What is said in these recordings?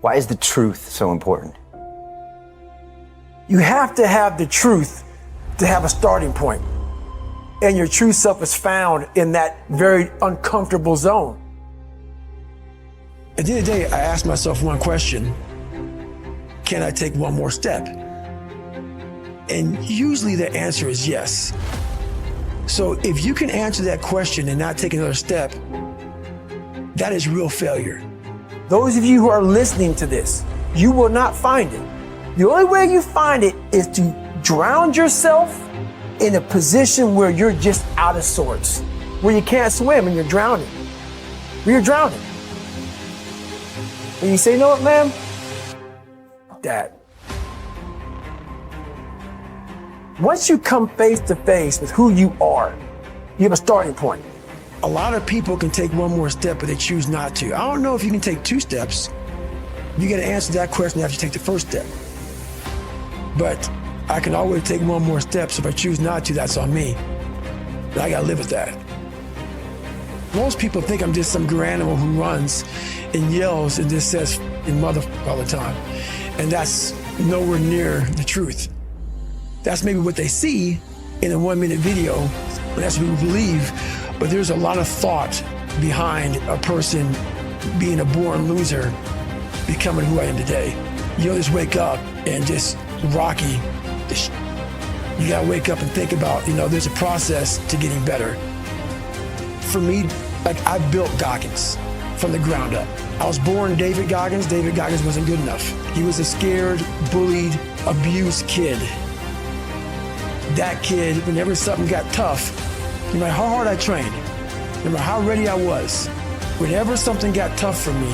Why is the truth so important? You have to have the truth to have a starting point. And your true self is found in that very uncomfortable zone. At the end of the day, I ask myself one question: can I take one more step? And usually the answer is yes. So if you can answer that question and not take another step, that is real failure. Those of you who are listening to this, you will not find it. The only way you find it is to drown yourself in a position where you're just out of sorts, where you can't swim and you're drowning. Where you're drowning. And you say, you know what, ma'am? Dad. Once you come face to face with who you are, you have a starting point. A lot of people can take one more step, but they choose not to. I don't know if you can take two steps. You got to answer that question after you take the first step. But I can always take one more step, so if I choose not to, that's on me. But I got to live with that. Most people think I'm just some grand animal who runs and yells and just says "in mother" all the time. And that's nowhere near the truth. That's maybe what they see in a 1-minute video, but that's what we believe. But there's a lot of thought behind a person being a born loser, becoming who I am today. You don't just wake up and just rocky. You gotta wake up and think about, there's a process to getting better. For me, I built Goggins from the ground up. I was born David Goggins. David Goggins wasn't good enough. He was a scared, bullied, abused kid. That kid, whenever something got tough, no matter how hard I trained, no matter how ready I was, whenever something got tough for me,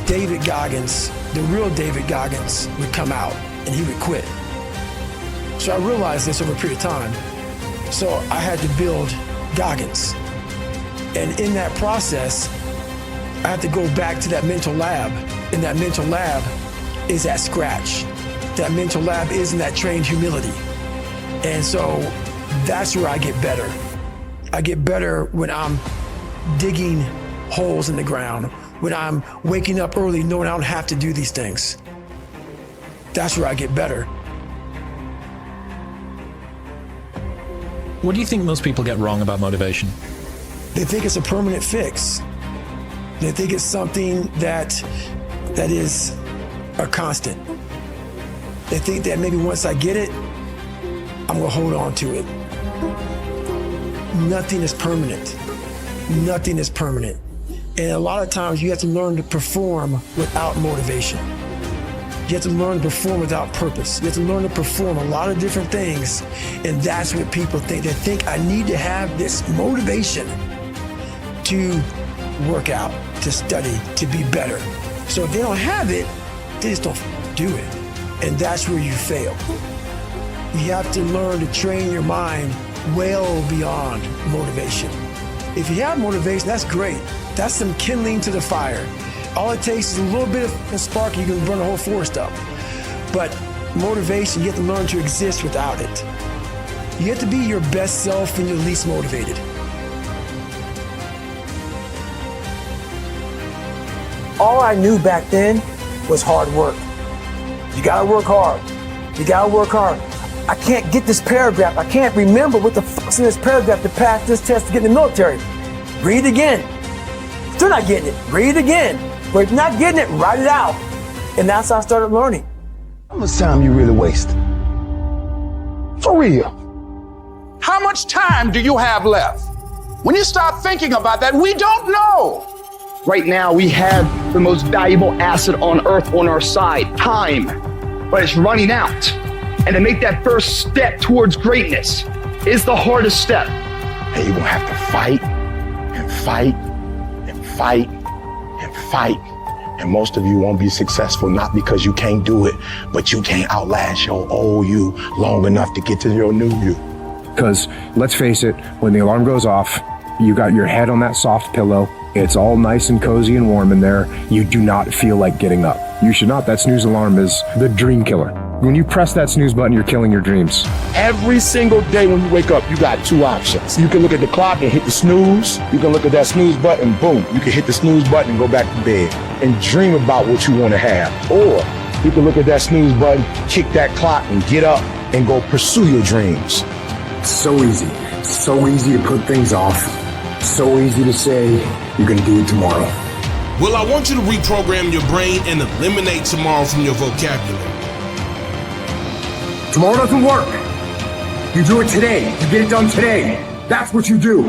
David Goggins, the real David Goggins, would come out and he would quit. So I realized this over a period of time. So I had to build Goggins. And in that process, I had to go back to that mental lab. And that mental lab is at scratch. That mental lab is in that trained humility. And so that's where I get better. I get better when I'm digging holes in the ground, when I'm waking up early knowing I don't have to do these things. That's where I get better. What do you think most people get wrong about motivation? They think it's a permanent fix. They think it's something that is a constant. They think that maybe once I get it, I'm gonna hold on to it. Nothing is permanent. Nothing is permanent. And a lot of times you have to learn to perform without motivation. You have to learn to perform without purpose. You have to learn to perform a lot of different things. And that's what people think. They think I need to have this motivation to work out, to study, to be better. So if they don't have it, they just don't do it. And that's where you fail. You have to learn to train your mind well beyond motivation. If you have motivation, that's great. That's some kindling to the fire. All it takes is a little bit of a spark, you can burn a whole forest up. But motivation, you have to learn to exist without it. You have to be your best self when you're least motivated. All I knew back then was hard work. You gotta work hard. You gotta work hard. I can't get this paragraph. I can't remember what the fuck's in this paragraph to pass this test to get in the military. Read it again. Still not getting it. Read it again. But if you're not getting it, write it out. And that's how I started learning. How much time you really waste? For real. How much time do you have left? When you start thinking about that, we don't know. Right now, we have the most valuable asset on earth on our side, time, but it's running out. And to make that first step towards greatness is the hardest step. And you're gonna have to fight and fight and fight and fight. And most of you won't be successful, not because you can't do it, but you can't outlast your old you long enough to get to your new you. Because let's face it, when the alarm goes off, you got your head on that soft pillow. It's all nice and cozy and warm in there. You do not feel like getting up. You should not. That snooze alarm is the dream killer. When you press that snooze button, you're killing your dreams. Every single day when you wake up, you got two options. You can look at the clock and hit the snooze. You can look at that snooze button, boom. You can hit the snooze button and go back to bed and dream about what you want to have. Or you can look at that snooze button, kick that clock and get up and go pursue your dreams. So easy. So easy to put things off. So easy to say you're going to do it tomorrow. Well, I want you to reprogram your brain and eliminate tomorrow from your vocabulary. Tomorrow doesn't work. You do it today. You get it done today. That's what you do.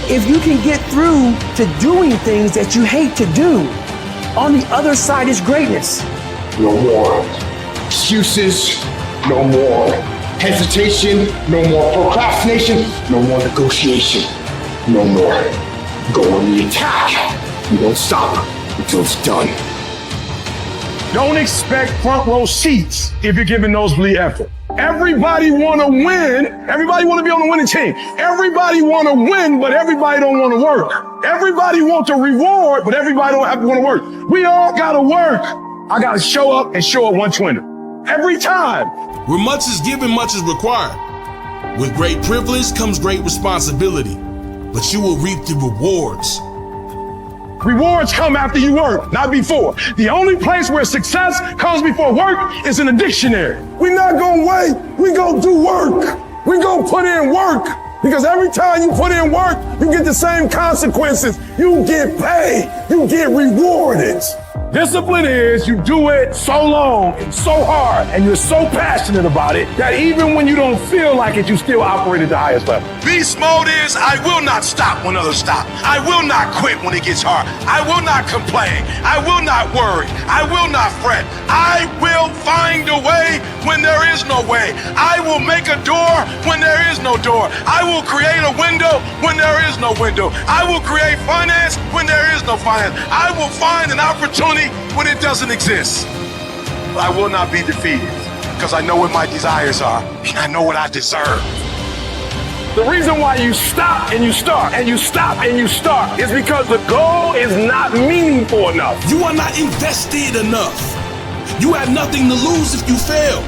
If you can get through to doing things that you hate to do, on the other side is greatness. No more excuses, no more hesitation, no more procrastination, no more negotiation, no more go on the attack. You don't stop until it's done. Don't expect front row seats if you're giving nosebleed effort. Everybody want to win. Everybody want to be on the winning team. Everybody want to win, but everybody don't want to work. Everybody wants a reward, but everybody don't have to want to work. We all got to work. I got to show up and show up 120. Every time. Where much is given, much is required. With great privilege comes great responsibility, but you will reap the rewards. Rewards come after you work, not before. The only place where success comes before work is in the dictionary. We're not gonna wait. We gonna do work. We gonna put in work. Because every time you put in work, you get the same consequences. You get paid. You get rewarded. Discipline is you do it so long and so hard and you're so passionate about it that even when you don't feel like it, you still operate at the highest level. Beast mode is I will not stop when others stop. I will not quit when it gets hard. I will not complain. I will not worry. I will not fret. I will find a way when there is no way. I will make a door when there is no door. I will create a window when there is no window. I will create finance when there is no finance. I will find an opportunity when it doesn't exist. I will not be defeated because I know what my desires are and I know what I deserve. The reason why you stop and you start and you stop and you start is because the goal is not meaningful enough. You are not invested enough. You have nothing to lose if you fail.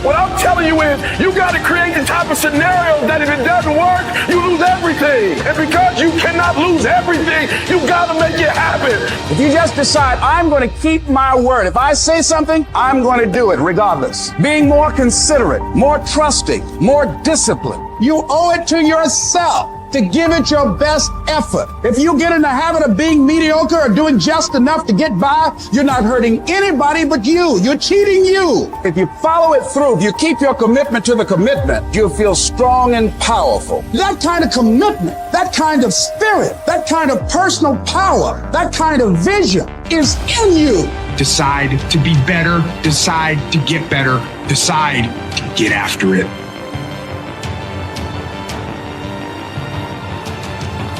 What I'm telling you is you got to create the type of scenario that if it doesn't work, you lose everything. And because you cannot lose everything, you got to make it happen. If you just decide, I'm going to keep my word. If I say something, I'm going to do it regardless. Being more considerate, more trusting, more disciplined. You owe it to yourself to give it your best effort. If you get in the habit of being mediocre or doing just enough to get by, you're not hurting anybody but you. You're cheating you. If you follow it through, if you keep your commitment to the commitment, you'll feel strong and powerful. That kind of commitment, that kind of spirit, that kind of personal power, that kind of vision is in you. Decide to be better, decide to get better, decide to get after it.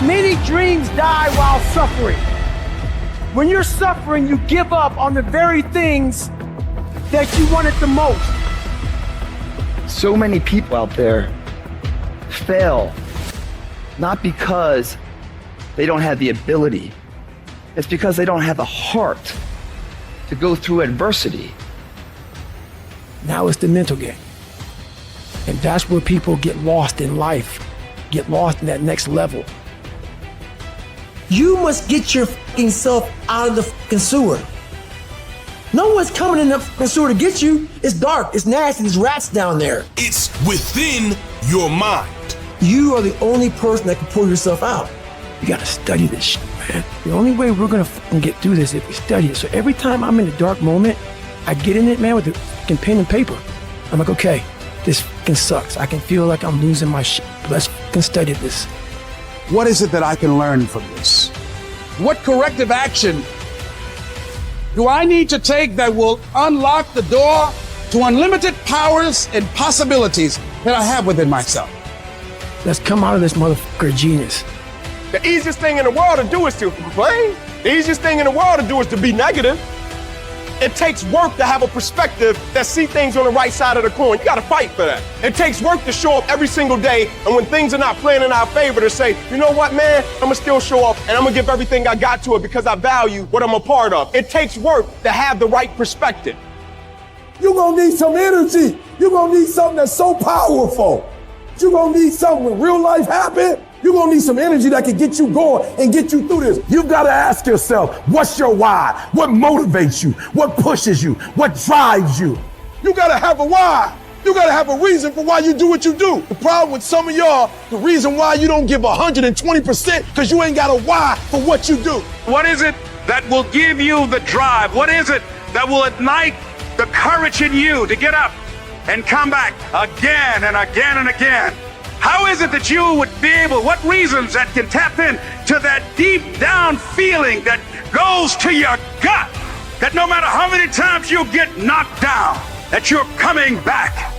Many dreams die while suffering. When you're suffering, you give up on the very things that you wanted the most. So many people out there fail, not because they don't have the ability. It's because they don't have the heart to go through adversity. Now it's the mental game. And that's where people get lost in life, get lost in that next level. You must get your fucking self out of the fucking sewer. No one's coming in the fucking sewer to get you. It's dark, it's nasty, there's rats down there. It's within your mind. You are the only person that can pull yourself out. You gotta study this shit, man. The only way we're gonna fucking get through this is if we study it. So every time I'm in a dark moment, I get in it, man, with a fucking pen and paper. I'm like, okay, this fucking sucks. I can feel like I'm losing my shit. But let's fucking study this. What is it that I can learn from this? What corrective action do I need to take that will unlock the door to unlimited powers and possibilities that I have within myself? Let's come out of this motherfucker genius. The easiest thing in the world to do is to complain. The easiest thing in the world to do is to be negative. It takes work to have a perspective that see things on the right side of the coin. You gotta fight for that. It takes work to show up every single day, and when things are not playing in our favor, to say, you know what, man, I'm gonna still show up, and I'm gonna give everything I got to it because I value what I'm a part of. It takes work to have the right perspective. You're going to need some energy. You're going to need something that's so powerful. You're going to need something when real life happens. You're going to need some energy that can get you going and get you through this. You've got to ask yourself, what's your why? What motivates you? What pushes you? What drives you? You gotta have a why. You gotta have a reason for why you do what you do. The problem with some of y'all, the reason why you don't give 120% because you ain't got a why for what you do. What is it that will give you the drive? What is it that will ignite the courage in you to get up and come back again and again and again? How is it that you would be able, what reasons that can tap in to that deep down feeling that goes to your gut, that no matter how many times you get knocked down, that you're coming back?